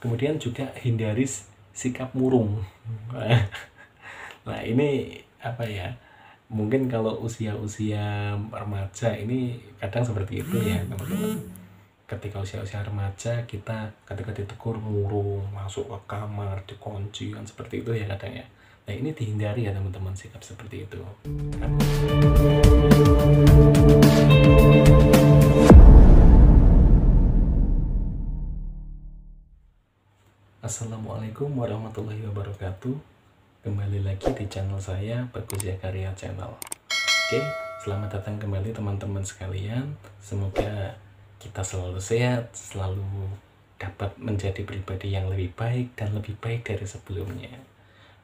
Kemudian juga hindari sikap murung. Nah, ini apa ya? Mungkin kalau usia-usia remaja ini kadang seperti itu ya, teman-teman. Ketika usia-usia remaja, kita ketika ditegur murung, masuk ke kamar, dikunci, kan seperti itu ya kadang ya. Nah, ini dihindari ya teman-teman, sikap seperti itu. Assalamualaikum warahmatullahi wabarakatuh. Kembali lagi di channel saya, Bagus Ya Karya Channel. Oke, selamat datang kembali teman-teman sekalian. Semoga kita selalu sehat, selalu dapat menjadi pribadi yang lebih baik dan lebih baik dari sebelumnya.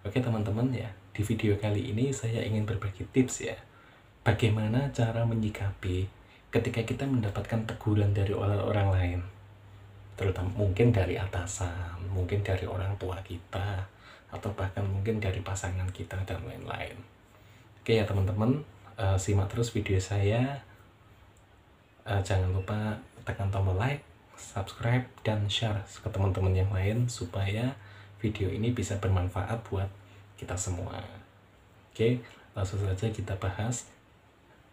Oke teman-teman ya, di video kali ini saya ingin berbagi tips ya, bagaimana cara menyikapi ketika kita mendapatkan teguran dari orang lain, terutama mungkin dari atasan, mungkin dari orang tua kita, atau bahkan mungkin dari pasangan kita dan lain-lain. Oke ya teman-teman, simak terus video saya. Jangan lupa tekan tombol like, subscribe, dan share ke teman-teman yang lain supaya video ini bisa bermanfaat buat kita semua. Oke, langsung saja kita bahas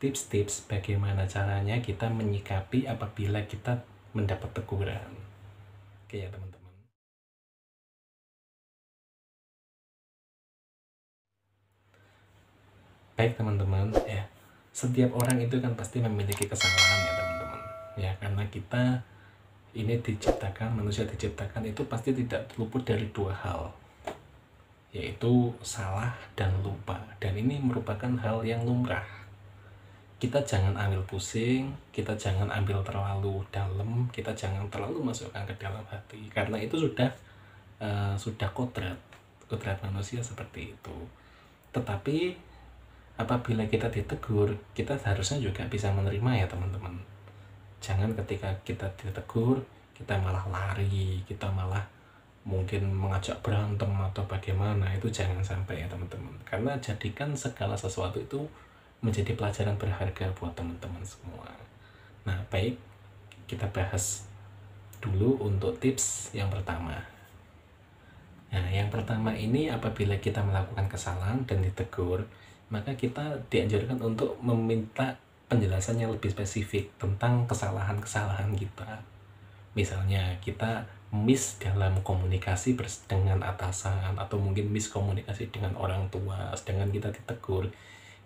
tips-tips bagaimana caranya kita menyikapi apabila kita mendapat teguran. Oke ya teman-teman. Baik teman-teman, ya, setiap orang itu kan pasti memiliki kesalahan ya teman-teman. Ya, karena kita ini manusia diciptakan itu pasti tidak luput dari dua hal, yaitu salah dan lupa. Dan ini merupakan hal yang lumrah. Kita jangan ambil pusing, kita jangan ambil terlalu dalam, kita jangan terlalu masukkan ke dalam hati, karena itu sudah kodrat manusia seperti itu. Tetapi apabila kita ditegur, kita seharusnya juga bisa menerima ya teman-teman. Jangan ketika kita ditegur, kita malah lari, kita malah mungkin mengajak berantem atau bagaimana. Itu jangan sampai ya teman-teman. Karena jadikan segala sesuatu itu menjadi pelajaran berharga buat teman-teman semua. Nah, baik, kita bahas dulu untuk tips yang pertama. Nah, yang pertama ini apabila kita melakukan kesalahan dan ditegur, maka kita dianjurkan untuk meminta penjelasan yang lebih spesifik tentang kesalahan-kesalahan kita. Misalnya kita miss dalam komunikasi dengan atasan, atau mungkin miskomunikasi dengan orang tua, sedangkan kita ditegur.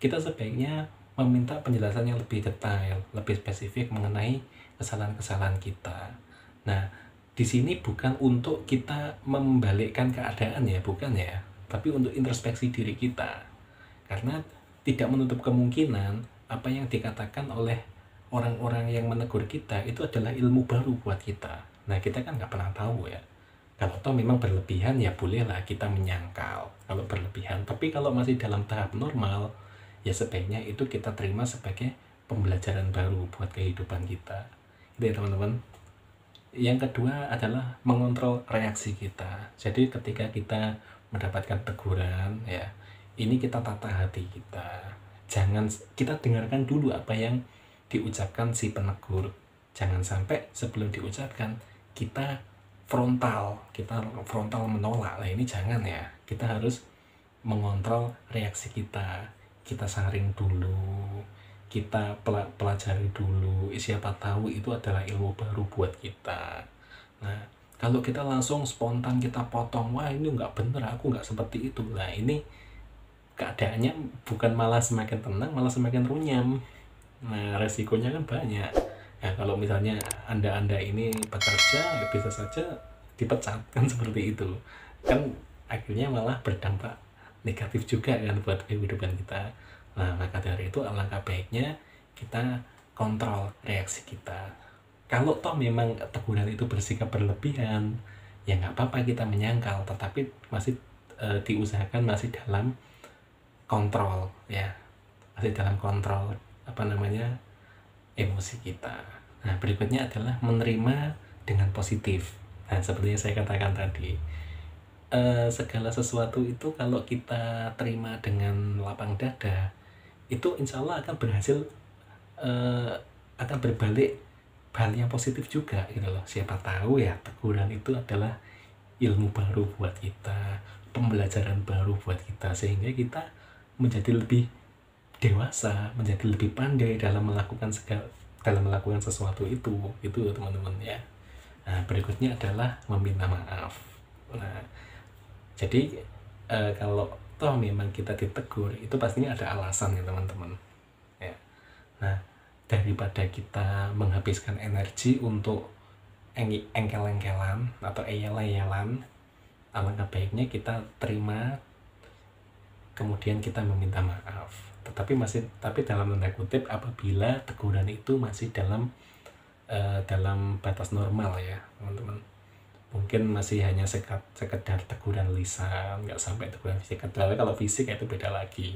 Kita sebaiknya meminta penjelasan yang lebih detail, lebih spesifik mengenai kesalahan-kesalahan kita. Nah, di sini bukan untuk kita membalikkan keadaan ya, bukan ya, tapi untuk introspeksi diri kita. Karena tidak menutup kemungkinan apa yang dikatakan oleh orang-orang yang menegur kita itu adalah ilmu baru buat kita. Nah, kita kan nggak pernah tahu ya. Kalau toh memang berlebihan ya bolehlah kita menyangkal kalau berlebihan. Tapi kalau masih dalam tahap normal, ya sebaiknya itu kita terima sebagai pembelajaran baru buat kehidupan kita. Itu ya teman-teman. Yang kedua adalah mengontrol reaksi kita. Jadi ketika kita mendapatkan teguran ya, ini kita tata hati kita. Jangan kita dengarkan dulu apa yang diucapkan si penegur. Jangan sampai sebelum diucapkan kita frontal menolak. Nah, ini jangan ya. Kita harus mengontrol reaksi kita. Kita saring dulu, kita pelajari dulu. Siapa tahu itu adalah ilmu baru buat kita. Nah, kalau kita langsung spontan kita potong, wah ini nggak bener, aku nggak seperti itu. Nah, ini keadaannya bukan malah semakin tenang, malah semakin runyam. Nah, resikonya kan banyak. Nah, kalau misalnya anda ini bekerja, ya bisa saja dipecat, kan seperti itu. Kan akhirnya malah berdampak negatif juga kan buat kehidupan kita. Nah, maka dari itu alangkah baiknya kita kontrol reaksi kita. Kalau toh memang teguran itu bersikap berlebihan, ya nggak apa-apa kita menyangkal, tetapi masih diusahakan masih dalam kontrol ya, masih dalam kontrol emosi kita. Nah, berikutnya adalah menerima dengan positif. Nah, seperti yang saya katakan tadi, segala sesuatu itu kalau kita terima dengan lapang dada, itu insya Allah akan berhasil, akan berbalik hal yang positif juga gitu loh. Siapa tahu ya teguran itu adalah ilmu baru buat kita, pembelajaran baru buat kita, sehingga kita menjadi lebih dewasa, menjadi lebih pandai dalam melakukan sesuatu itu teman-teman ya. Nah, berikutnya adalah meminta maaf. Nah, jadi kalau toh memang kita ditegur, itu pastinya ada alasan ya teman-teman ya. Nah, daripada kita menghabiskan energi untuk engkel-engkelan atau eyel-eyelan, alangkah baiknya kita terima, kemudian kita meminta maaf. Tapi dalam tanda kutip, apabila teguran itu masih dalam batas normal ya teman-teman. Mungkin masih hanya sekedar teguran lisan, nggak sampai teguran fisik. Kalau fisik itu beda lagi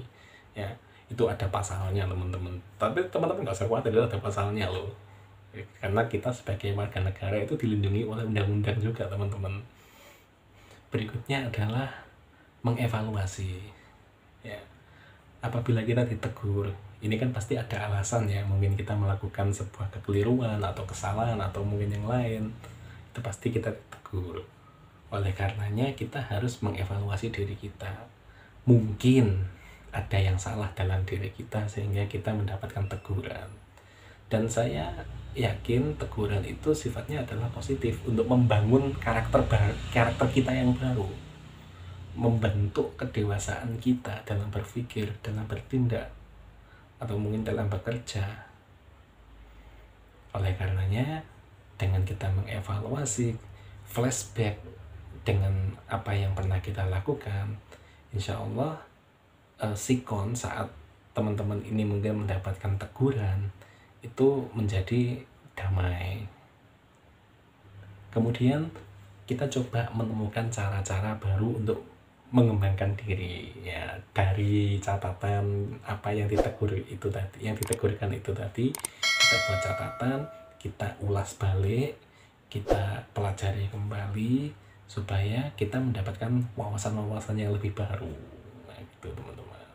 ya, itu ada pasalnya teman-teman. Tapi teman-teman nggak usah khawatir, ada pasalnya loh, karena kita sebagai warga negara itu dilindungi oleh undang-undang juga teman-teman. Berikutnya adalah mengevaluasi ya. Apabila kita ditegur, ini kan pasti ada alasan ya, mungkin kita melakukan sebuah kekeliruan atau kesalahan atau mungkin yang lain, itu pasti kita ditegur. Oleh karenanya kita harus mengevaluasi diri kita. Mungkin ada yang salah dalam diri kita sehingga kita mendapatkan teguran. Dan saya yakin teguran itu sifatnya adalah positif untuk membangun karakter kita yang baru, membentuk kedewasaan kita dalam berpikir, dalam bertindak, atau mungkin dalam bekerja. Oleh karenanya, dengan kita mengevaluasi, flashback dengan apa yang pernah kita lakukan, insya Allah sikon saat teman-teman ini mungkin mendapatkan teguran, itu menjadi damai. Kemudian kita coba menemukan cara-cara baru untuk mengembangkan diri ya, dari catatan apa yang ditegurkan itu tadi, kita buat catatan, kita ulas balik, kita pelajari kembali supaya kita mendapatkan wawasan-wawasan yang lebih baru. Nah, gitu teman-teman.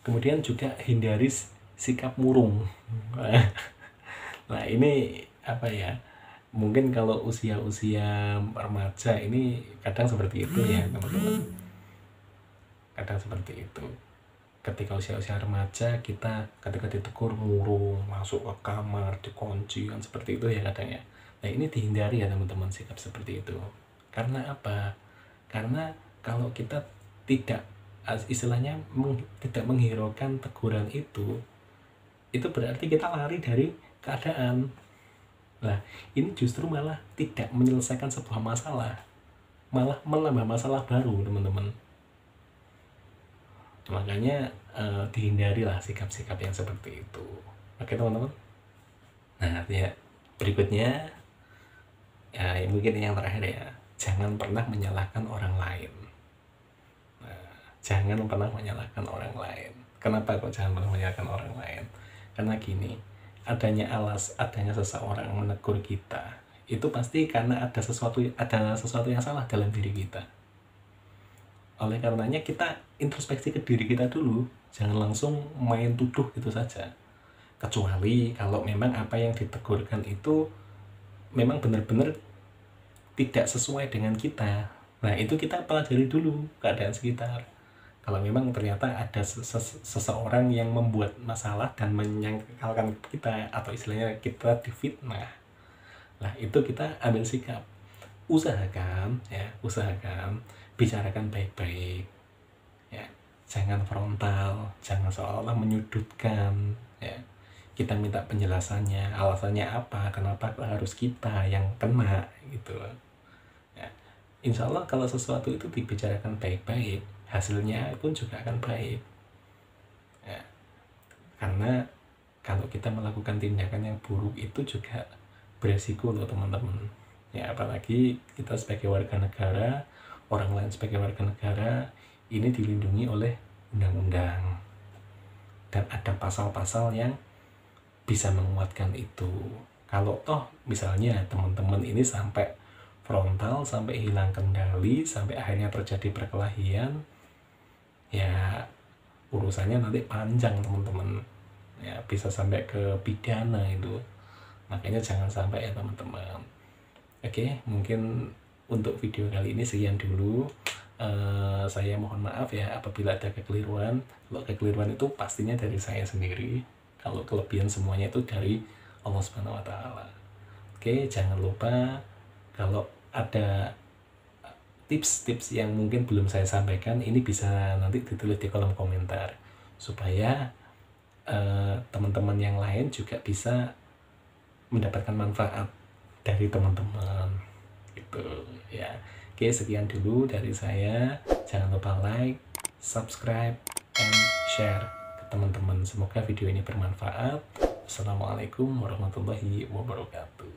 Kemudian juga hindari sikap murung. Nah, ini apa ya? Mungkin kalau usia-usia remaja ini kadang seperti itu ya teman-teman. Kadang seperti itu. Ketika usia-usia remaja, kita ketika ditegur murung, masuk ke kamar, dikunci, kan seperti itu ya kadang ya. Nah, ini dihindari ya teman-teman, sikap seperti itu. Karena apa? Karena kalau kita tidak menghiraukan teguran itu berarti kita lari dari keadaan. Nah, ini justru malah tidak menyelesaikan sebuah masalah, malah menambah masalah baru teman-teman. Makanya dihindarilah sikap-sikap yang seperti itu. Oke teman-teman. Nah, ya, berikutnya ya mungkin yang terakhir ya, jangan pernah menyalahkan orang lain. Nah, jangan pernah menyalahkan orang lain. Kenapa kok jangan pernah menyalahkan orang lain? Karena gini, adanya seseorang menegur kita, itu pasti karena ada sesuatu yang salah dalam diri kita. Oleh karenanya kita introspeksi ke diri kita dulu, jangan langsung main tuduh gitu saja. Kecuali kalau memang apa yang ditegurkan itu memang benar-benar tidak sesuai dengan kita. Nah, itu kita pelajari dulu keadaan sekitar. Kalau memang ternyata ada seseorang yang membuat masalah dan menyangkalkan kita, atau istilahnya kita difitnah, nah itu kita ambil sikap. Usahakan bicarakan baik-baik ya, jangan frontal, jangan seolah-olah menyudutkan ya. Kita minta penjelasannya, alasannya apa, kenapa harus kita yang kena gitu ya. Insya Allah kalau sesuatu itu dibicarakan baik-baik, hasilnya pun juga akan baik ya. Karena kalau kita melakukan tindakan yang buruk itu juga beresiko loh teman-teman ya, apalagi kita sebagai warga negara, orang lain sebagai warga negara, ini dilindungi oleh undang-undang dan ada pasal-pasal yang bisa menguatkan itu. Kalau toh misalnya teman-teman ini sampai frontal, sampai hilang kendali, sampai akhirnya terjadi perkelahian, ya urusannya nanti panjang teman-teman ya, bisa sampai ke pidana itu. Makanya jangan sampai ya teman-teman. Oke, mungkin untuk video kali ini sekian dulu. Saya mohon maaf ya apabila ada kekeliruan. Kalau kekeliruan itu pastinya dari saya sendiri, kalau kelebihan semuanya itu dari Allah Subhanahu wa Ta'ala. Oke, jangan lupa kalau ada tips-tips yang mungkin belum saya sampaikan, ini bisa nanti ditulis di kolom komentar supaya teman-teman yang lain juga bisa mendapatkan manfaat dari teman-teman gitu ya. Oke, sekian dulu dari saya. Jangan lupa like, subscribe, and share ke teman-teman. Semoga video ini bermanfaat. Assalamualaikum warahmatullahi wabarakatuh.